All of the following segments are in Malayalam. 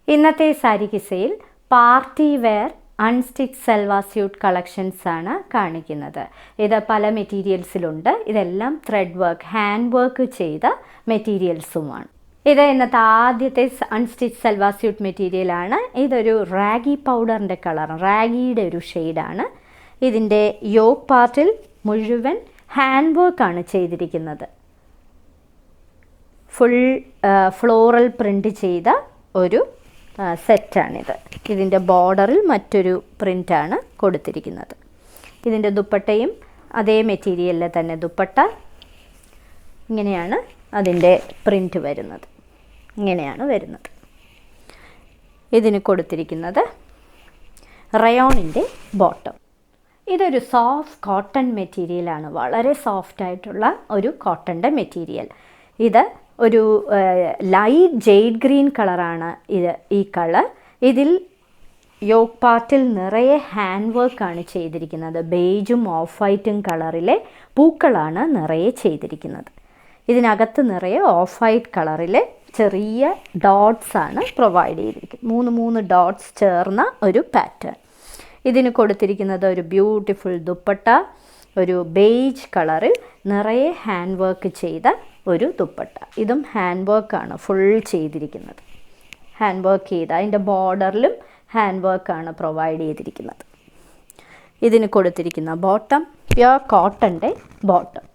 ഇന്നത്തെ സാരി കിസയിൽ party wear unstitch salwar suit collections ആണ് കാണിക്കുന്നത്. ഇത് പല മെറ്റീരിയൽസിലുണ്ട്. ഇതെല്ലാം ത്രെഡ് വർക്ക്, ഹാൻഡ് വർക്ക് ചെയ്ത മെറ്റീരിയൽസുമാണ്. ഇത് ഇന്നത്തെ ആദ്യത്തെ അൺസ്റ്റിച്ച് സൽവാർ സ്യൂട്ട് മെറ്റീരിയലാണ്. ഇതൊരു റാഗി പൗഡറിൻ്റെ കളർ, റാഗിയുടെ ഒരു ഷെയ്ഡാണ്. ഇതിൻ്റെ യോക്ക് പാർട്ടിൽ മുഴുവൻ ഹാൻഡ് വർക്കാണ് ചെയ്തിരിക്കുന്നത്. ഫുൾ ഫ്ലോറൽ പ്രിൻ്റ് ചെയ്ത ഒരു സെറ്റാണിത്. ഇതിൻ്റെ ബോർഡറിൽ മറ്റൊരു പ്രിൻ്റാണ് കൊടുത്തിരിക്കുന്നത്. ഇതിൻ്റെ ദുപ്പട്ടയും അതേ മെറ്റീരിയലിൽ തന്നെ ദുപ്പട്ട. ഇങ്ങനെയാണ് അതിൻ്റെ പ്രിൻ്റ് വരുന്നത്. ഇങ്ങനെയാണ് വരുന്നത്. ഇതിന് കൊടുത്തിരിക്കുന്നത് റയോണിൻ്റെ ബോട്ടം. ഇതൊരു സോഫ്റ്റ് കോട്ടൺ മെറ്റീരിയലാണ്. വളരെ സോഫ്റ്റായിട്ടുള്ള ഒരു കോട്ടൻ്റെ മെറ്റീരിയൽ. ഇത് ഒരു ലൈറ്റ് ജെയ്ഡ് ഗ്രീൻ കളറാണ് ഈ കളർ. ഇതിൽ യോക്ക് പാർട്ടിൽ നിറയെ ഹാൻഡ് വർക്കാണ് ചെയ്തിരിക്കുന്നത്. ബേജും ഓഫ് വൈറ്റും കളറിലെ പൂക്കളാണ് നിറയെ ചെയ്തിരിക്കുന്നത്. ഇതിനകത്ത് നിറയെ ഓഫ് വൈറ്റ് കളറിലെ ചെറിയ ഡോട്ട്സ് ആണ് പ്രൊവൈഡ് ചെയ്തിരിക്കുന്നത്. 3 ഡോട്ട്സ് ചേർന്ന ഒരു പാറ്റേൺ. ഇതിന് കൊടുത്തിരിക്കുന്നത് ഒരു ബ്യൂട്ടിഫുൾ ദുപ്പട്ട, ഒരു ബേജ് കളറിൽ നിറയെ ഹാൻഡ് വർക്ക് ചെയ്ത ഒരു ദുപ്പട്ട. ഇതും ഹാൻഡ് വർക്കാണ് ഫുൾ ചെയ്തിരിക്കുന്നത്. ഹാൻഡ് വർക്ക് ചെയ്ത അതിൻ്റെ ബോർഡറിലും ഹാൻഡ് വർക്കാണ് പ്രൊവൈഡ് ചെയ്തിരിക്കുന്നത്. ഇതിന് കൊടുത്തിരിക്കുന്ന ബോട്ടം പ്യുർ കോട്ടൻ്റെ ബോട്ടം.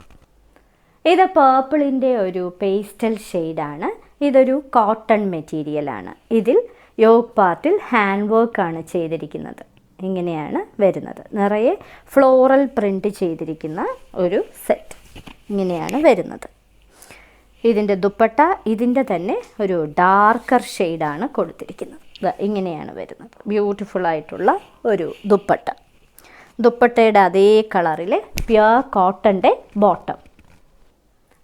ഇത് പേർപ്പിളിൻ്റെ ഒരു പേസ്റ്റൽ ഷെയ്ഡാണ്. ഇതൊരു കോട്ടൺ മെറ്റീരിയലാണ്. ഇതിൽ യോക്ക് പാർട്ടിൽ ഹാൻഡ് വർക്കാണ് ചെയ്തിരിക്കുന്നത്. ഇങ്ങനെയാണ് വരുന്നത്. നിറയെ ഫ്ലോറൽ പ്രിൻ്റ് ചെയ്തിരിക്കുന്ന ഒരു സെറ്റ്. ഇങ്ങനെയാണ് വരുന്നത്. ഇതിൻ്റെ ദുപ്പട്ട ഇതിൻ്റെ തന്നെ ഒരു ഡാർക്കർ ഷെയ്ഡാണ് കൊടുത്തിരിക്കുന്നത്. ഇങ്ങനെയാണ് വരുന്നത്. ബ്യൂട്ടിഫുൾ ആയിട്ടുള്ള ഒരു ദുപ്പട്ട. ദുപ്പട്ടയുടെ അതേ കളറിലെ പ്യുർ കോട്ടൻ്റെ ബോട്ടം.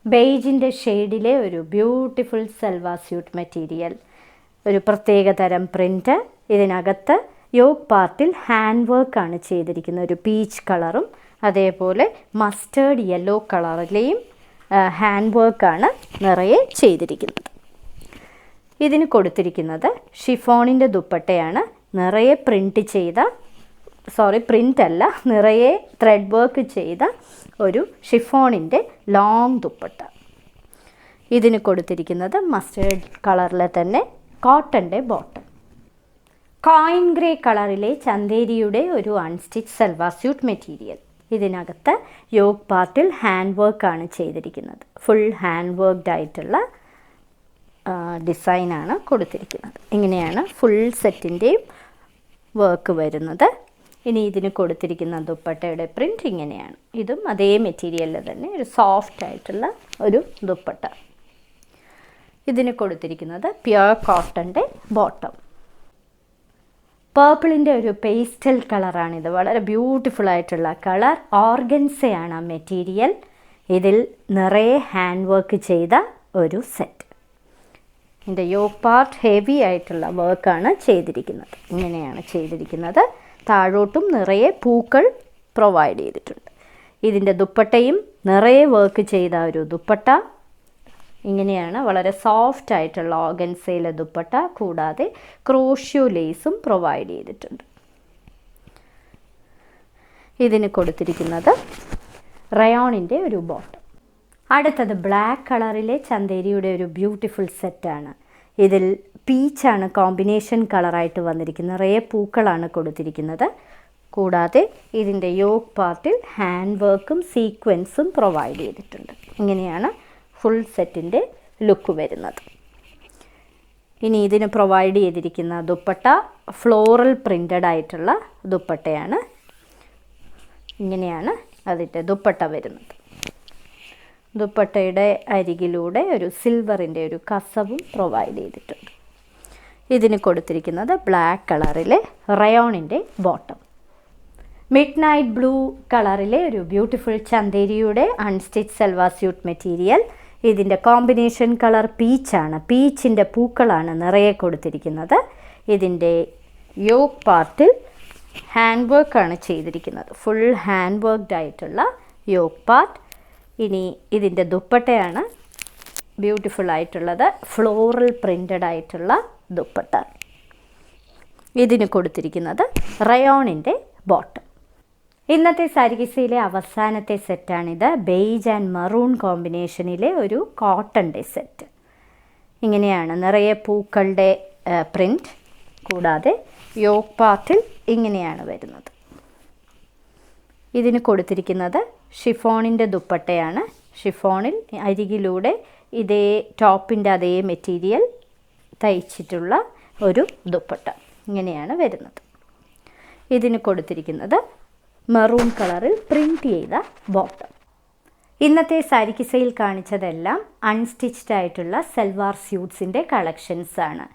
ബേജിൻ്റെ ഷെയ്ഡിലെ ഒരു ബ്യൂട്ടിഫുൾ സൽവാർ സ്യൂട്ട് മെറ്റീരിയൽ. ഒരു പ്രത്യേക തരം പ്രിൻ്റ്. ഇതിനകത്ത് യോക്ക് പാർട്ടിൽ ഹാൻഡ് വർക്കാണ് ചെയ്തിരിക്കുന്നത്. ഒരു പീച്ച് കളറും അതേപോലെ മസ്റ്റേർഡ് യെല്ലോ കളറിലെയും ഹാൻഡ് വർക്കാണ് നിറയെ ചെയ്തിരിക്കുന്നത്. ഇതിന് കൊടുത്തിരിക്കുന്നത് ഷിഫോണിൻ്റെ ദുപ്പട്ടയാണ്. നിറയെ പ്രിൻ്റല്ല, നിറയെ ത്രെഡ് വർക്ക് ചെയ്ത ഒരു ഷിഫോണിൻ്റെ ലോങ് ദുപ്പട്ട. ഇതിന് കൊടുത്തിരിക്കുന്നത് മസ്റ്റേർഡ് കളറിലെ തന്നെ കോട്ടൻ്റെ ബോട്ടം. കോയിൻ ഗ്രേ കളറിലെ ചന്തേരിയുടെ ഒരു അൺസ്റ്റിച്ച് സൽവാർ സ്യൂട്ട് മെറ്റീരിയൽ. ഇതിനകത്ത് യോക്ക് പാർട്ടിൽ ഹാൻഡ് വർക്കാണ് ചെയ്തിരിക്കുന്നത്. ഫുൾ ഹാൻഡ് വർക്ക്ഡ് ആയിട്ടുള്ള ഡിസൈനാണ് കൊടുത്തിരിക്കുന്നത്. ഇങ്ങനെയാണ് ഫുൾ സെറ്റിൻ്റെയും വർക്ക് വരുന്നത്. ഇനി ഇതിന് കൊടുത്തിരിക്കുന്ന ദുപ്പട്ടയുടെ പ്രിൻ്റ് ഇങ്ങനെയാണ്. ഇതും അതേ മെറ്റീരിയലിൽ തന്നെ ഒരു സോഫ്റ്റ് ആയിട്ടുള്ള ഒരു ദുപ്പട്ട. ഇതിന് കൊടുത്തിരിക്കുന്നത് പ്യുർ കോട്ടൻ്റെ ബോട്ടം. പേർപ്പിളിൻ്റെ ഒരു പേസ്റ്റൽ കളറാണിത്. വളരെ ബ്യൂട്ടിഫുൾ ആയിട്ടുള്ള കളർ. ഓർഗൻസയാണ് ആ മെറ്റീരിയൽ. ഇതിൽ നിറയെ ഹാൻഡ് വർക്ക് ചെയ്ത ഒരു സെറ്റ്. ഇതിൻ്റെ യോക്ക് പാർട്ട് ഹെവി ആയിട്ടുള്ള വർക്കാണ് ചെയ്തിരിക്കുന്നത്. ഇങ്ങനെയാണ് ചെയ്തിരിക്കുന്നത്. താഴോട്ടും നിറയെ പൂക്കൾ പ്രൊവൈഡ് ചെയ്തിട്ടുണ്ട്. ഇതിൻ്റെ ദുപ്പട്ടയും നിറയെ വർക്ക് ചെയ്ത ഒരു ദുപ്പട്ട. ഇങ്ങനെയാണ് വളരെ സോഫ്റ്റ് ആയിട്ടുള്ള ഓർഗൻസയിലെ ദുപ്പട്ട. കൂടാതെ ക്രോഷ്യോ ലേസും പ്രൊവൈഡ് ചെയ്തിട്ടുണ്ട്. ഇതിന് കൊടുത്തിരിക്കുന്നത് റയോണിൻ്റെ ഒരു ബോട്ടം. അടുത്തത് ബ്ലാക്ക് കളറിലെ ചന്തേരിയുടെ ഒരു ബ്യൂട്ടിഫുൾ സെറ്റാണ്. ഇതിൽ പീച്ചാണ് കോമ്പിനേഷൻ കളറായിട്ട് വന്നിരിക്കുന്നത്. നിറയെ പൂക്കളാണ് കൊടുത്തിരിക്കുന്നത്. കൂടാതെ ഇതിൻ്റെ യോക്ക് പാർട്ടിൽ ഹാൻഡ് വർക്കും സീക്വൻസും പ്രൊവൈഡ് ചെയ്തിട്ടുണ്ട്. ഇങ്ങനെയാണ് ഫുൾ സെറ്റിൻ്റെ ലുക്ക് വരുന്നത്. ഇനി ഇതിന് പ്രൊവൈഡ് ചെയ്തിരിക്കുന്ന ദുപ്പട്ട ഫ്ലോറൽ പ്രിൻ്റഡ് ആയിട്ടുള്ള ദുപ്പട്ടയാണ്. ഇങ്ങനെയാണ് അതിൻ്റെ ദുപ്പട്ട വരുന്നത്. ദുപ്പട്ടയുടെ അരികിലൂടെ ഒരു സിൽവറിൻ്റെ ഒരു കസവും പ്രൊവൈഡ് ചെയ്തിട്ടുണ്ട്. ഇതിന് കൊടുത്തിരിക്കുന്നത് ബ്ലാക്ക് കളറിലെ റയോണിൻ്റെ ബോട്ടം. മിഡ് നൈറ്റ് ബ്ലൂ കളറിലെ ഒരു ബ്യൂട്ടിഫുൾ ചന്തേരിയുടെ അൺസ്റ്റിച്ച് സൽവാർ സ്യൂട്ട് മെറ്റീരിയൽ. ഇതിൻ്റെ കോമ്പിനേഷൻ കളർ പീച്ചാണ്. പീച്ചിൻ്റെ പൂക്കളാണ് നിറയെ കൊടുത്തിരിക്കുന്നത്. ഇതിൻ്റെ യോക്ക് പാർട്ടിൽ ഹാൻഡ് വർക്കാണ് ചെയ്തിരിക്കുന്നത്. ഫുൾ ഹാൻഡ് വർക്ക്ഡ് ആയിട്ടുള്ള യോക്ക് പാർട്ട്. ഇനി ഇതിൻ്റെ ദുപ്പട്ടയാണ് ബ്യൂട്ടിഫുൾ ആയിട്ടുള്ളത്. ഫ്ലോറൽ പ്രിൻ്റഡ് ആയിട്ടുള്ള ദുപ്പട്ട. ഇതിന് കൊടുത്തിരിക്കുന്നത് റയോണിൻ്റെ ബോട്ടം. ഇന്നത്തെ സാരി കിസയിലെ അവസാനത്തെ സെറ്റാണിത്. ബെയ്ജ് ആൻഡ് മറൂൺ കോമ്പിനേഷനിലെ ഒരു കോട്ടൻ്റെ സെറ്റ്. ഇങ്ങനെയാണ് നിറയെ പൂക്കളുടെ പ്രിൻറ്റ്, കൂടാതെ യോക്ക് പാർട്ടിൽ ഇങ്ങനെയാണ് വരുന്നത്. ഇതിന് കൊടുത്തിരിക്കുന്നത് ഷിഫോണിൻ്റെ ദുപ്പട്ടയാണ്. ഷിഫോണിൽ അരികിലൂടെ ഇതേ ടോപ്പിൻ്റെ അതേ മെറ്റീരിയൽ തയ്ച്ചിട്ടുള്ള ഒരു ദുപ്പട്ട ഇങ്ങനെയാണ് വരുന്നത്. ഇതിന് കൊടുത്തിരിക്കുന്നത് മെറൂൺ കളറിൽ പ്രിൻറ്റ് ചെയ്ത ബോട്ടം. ഇന്നത്തെ സാരി കിസയിൽ കാണിച്ചതെല്ലാം അൺസ്റ്റിച്ച്ഡ് ആയിട്ടുള്ള സൽവാർ സ്യൂട്ട്സിൻ്റെ കളക്ഷൻസാണ്.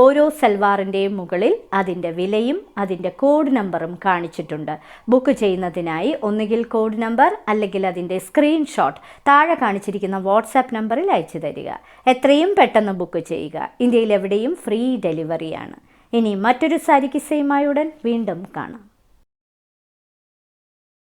ഓരോ സൽവാറിൻ്റെയും മുകളിൽ അതിൻ്റെ വിലയും അതിൻ്റെ കോഡ് നമ്പറും കാണിച്ചിട്ടുണ്ട്. ബുക്ക് ചെയ്യുന്നതിനായി ഒന്നുകിൽ കോഡ് നമ്പർ അല്ലെങ്കിൽ അതിൻ്റെ സ്ക്രീൻഷോട്ട് താഴെ കാണിച്ചിരിക്കുന്ന വാട്സാപ്പ് നമ്പറിൽ അയച്ചു തരിക. എത്രയും പെട്ടെന്ന് ബുക്ക് ചെയ്യുക. ഇന്ത്യയിൽ എവിടെയും ഫ്രീ ഡെലിവറിയാണ്. ഇനി മറ്റൊരു സാരി കിസയുമായി ഉടൻ വീണ്ടും കാണാം.